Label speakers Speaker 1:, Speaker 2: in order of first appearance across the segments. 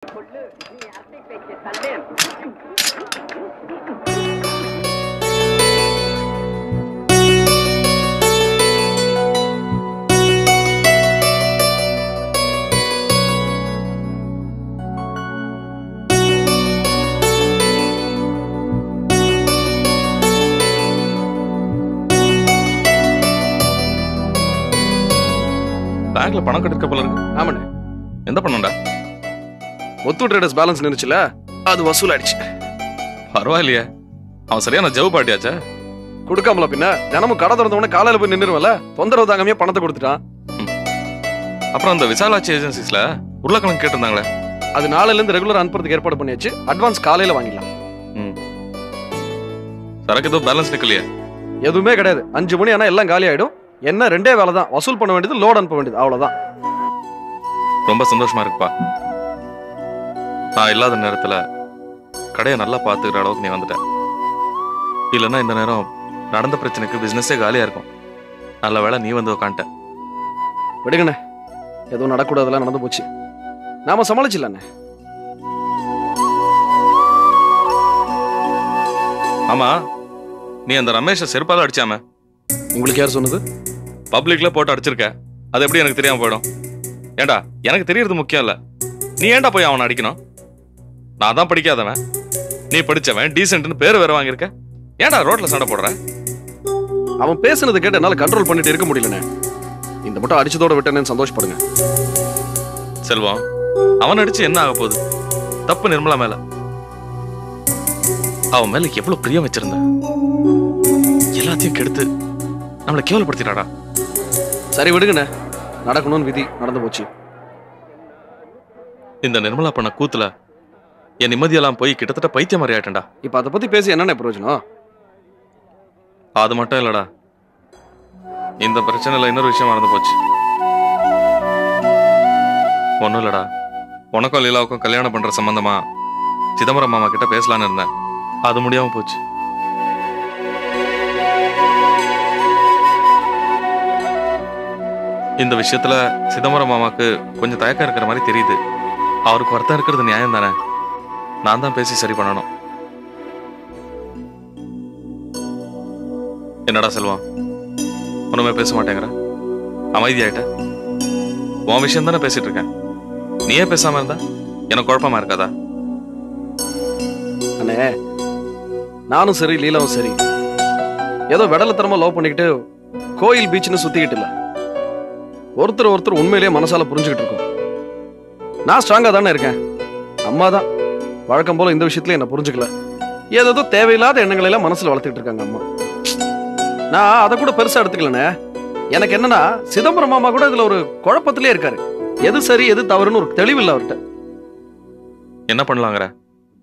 Speaker 1: பேங்க்ல பணம் கட்டிருக்க போல இருக்கு.
Speaker 2: ஆமாண்ணே.
Speaker 1: எந்த பணம்டா?
Speaker 2: முத்து ட்ரேடர்ஸ் பேலன்ஸ் நின்னுச்சுல, அது வசூல் ஆயிடுச்சு.
Speaker 1: பரவாயில்லையே, அவன் சரியான ஜவு பாட்டியாச்சா?
Speaker 2: கொடுக்காமல பின்ன தினமும் கடை திறந்தவன காலையில போய் நின்றுவல, தொந்தரவு தாங்காமையே பணத்தை கொடுத்துட்டான்.
Speaker 1: அப்புறம் அந்த விசாலாட்சி ஏஜென்சிஸ்ல உருளைக்கிழங்கு கேட்டிருந்தாங்களே,
Speaker 2: அது நாளையில இருந்து ரெகுலர் அனுப்புறதுக்கு ஏற்பாடு பண்ணியாச்சு. அட்வான்ஸ் காலையில வாங்கிடலாம்.
Speaker 1: சரக்கு ஏதோ பேலன்ஸ் நிக்கலையே?
Speaker 2: எதுவுமே கிடையாது. 5 மணி ஆனா எல்லாம் காலி ஆயிடும். என்ன ரெண்டே வேலை தான், வசூல் பண்ண வேண்டியது, லோட் அனுப்ப வேண்டியது, அவ்வளவுதான்.
Speaker 1: ரொம்ப சந்தோஷமா இருக்குப்பா. நான் இல்லாத நேரத்துல கடையை நல்லா பாத்துக்கிற அளவுக்கு நீ வந்துட்ட. இல்லைன்னா இந்த நேரம் நடந்த பிரச்சனைக்கு பிசினஸே காலியா இருக்கும். நல்ல வேளை நீ வந்து உட்காந்துட்ட.
Speaker 2: விடுங்கண்ணே, எதுவும் நடக்கூடாதெல்லாம் நடந்து போச்சு. நாம சமாளிச்சிடலாண்ணே.
Speaker 1: ஆமா, நீ அந்த ரமேஷை செருப்பால அடிச்சாம?
Speaker 2: உங்களுக்கு யார் சொன்னது?
Speaker 1: பப்ளிக்ல போட்டு அடிச்சிருக்க, அது எப்படி எனக்கு தெரியாம போயிடும்? ஏண்டா, எனக்கு தெரியறது முக்கியம் இல்ல, நீ ஏண்டா போய் அவனை அடிக்கணும்? நான் தான் படிக்காதவன், நீ படிச்சவன், டீசென்ட்னு பேர் வேற வாங்கியிருக்க. ஏண்டா ரோட்ல சண்டை போடுற?
Speaker 2: அவன் பேசுனது கேட்டு என்னால கண்ட்ரோல் பண்ணிட்டு இருக்க முடியலண்ணே. இந்த மட்டும் அடிச்சதோட விட்டேன்னு சந்தோஷப்படுங்க.
Speaker 1: செல்வம், அவன் அடிச்சு என்ன ஆக போகுது? தப்பு நிர்மலா மேல. அவன் மேல எவ்வளவு பிரியம் வச்சிருந்த, எல்லாத்தையும் கெடுத்து நம்மளை கேவலப்படுத்திடாடா.
Speaker 2: சரி விடுங்கண்ணே, நடக்கணும்னு விதி, நடந்து போச்சு.
Speaker 1: இந்த நிர்மலா பண்ண கூத்துல என் நிம்மதியெல்லாம் போய் கிட்டத்தட்ட பைத்தியம் மாதிரி ஆயிட்டா.
Speaker 2: இப்ப அதை பத்தி பேசி என்னென்ன பிரயோஜனம்?
Speaker 1: அது மட்டும் இல்லடா, இந்த பிரச்சனைல இன்னொரு விஷயம் மறந்து போச்சு. ஒண்ணும் இல்லடா, உனக்கும் லீலாவுக்கும் கல்யாணம் பண்ற சம்பந்தமா சிதம்பரம் மாமா கிட்ட பேசலான்னு இருந்தேன். அது முடியாம போச்சு. இந்த விஷயத்துல சிதம்பரம் மாமாக்கு கொஞ்சம் தயக்கம் இருக்கிற மாதிரி தெரியுது. அவருக்கு வருத்தம் இருக்கிறது நியாயம் தானே. நான் தான் பேசி சரி பண்ணணும். என்னடா செல்வம், ஒண்ணுமே பேச மாட்டேங்கிற? அமைதியாயிட்ட? உன் விஷயம் தானே பேசிட்டு இருக்கேன். நீயே பேசாம இருந்தா எனக்கு குழப்பமா இருக்காதா?
Speaker 2: அண்ணே, நானும் சரி லீலாவும் சரி ஏதோ வெடலத்தனமா லவ் பண்ணிக்கிட்டு கோயில் பீச்னு சுத்திக்கிட்டு இல்ல, ஒருத்தர் உண்மையிலேயே மனசால புரிஞ்சுக்கிட்டு இருக்கோம். நான் ஸ்ட்ராங்கா தானே இருக்கேன். அம்மா தான் வழக்கம் போல இந்த விஷயத்துல என்ன புரிஞ்சுக்கல. ஏதோ தேவையில்லாத எண்ணங்களை எல்லாம் மனசுல வளர்த்துக்கிட்டு இருக்காங்க அம்மா. நான் அதை கூட பெருசா எடுத்துக்கலண்ணே. எனக்கு என்னன்னா, சிதம்பரம் மாமா கூட இதுல ஒரு குழப்பத்திலே இருக்காரு. எது சரி எது தவறுன்னு ஒரு தெளிவு இல்லை அவர்கிட்ட.
Speaker 1: என்ன பண்ணலாங்கிற?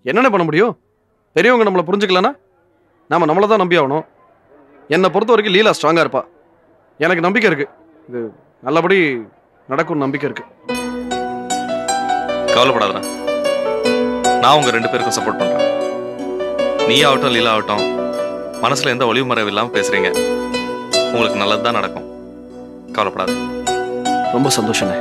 Speaker 2: என்னென்ன பண்ண முடியும்? பெரியவங்க நம்மளை புரிஞ்சுக்கலன்னா நாம நம்மளை தான் நம்பி ஆகணும். என்னை பொறுத்த வரைக்கும் லீலா ஸ்ட்ராங்கா இருப்பா. எனக்கு நம்பிக்கை இருக்கு, இது நல்லபடி நடக்கும் நம்பிக்கை இருக்கு.
Speaker 1: கவலைப்படாத, நான் உங்க 2 பேருக்கும் சப்போர்ட் பண்றேன். நீ ஆகட்டும் லீலா ஆகட்டும், மனசுல எந்த ஒளிவு மறைவு இல்லாம பேசுறீங்க. உங்களுக்கு நல்லதுதான் நடக்கும், கவலைப்படாத.
Speaker 2: ரொம்ப சந்தோஷம்.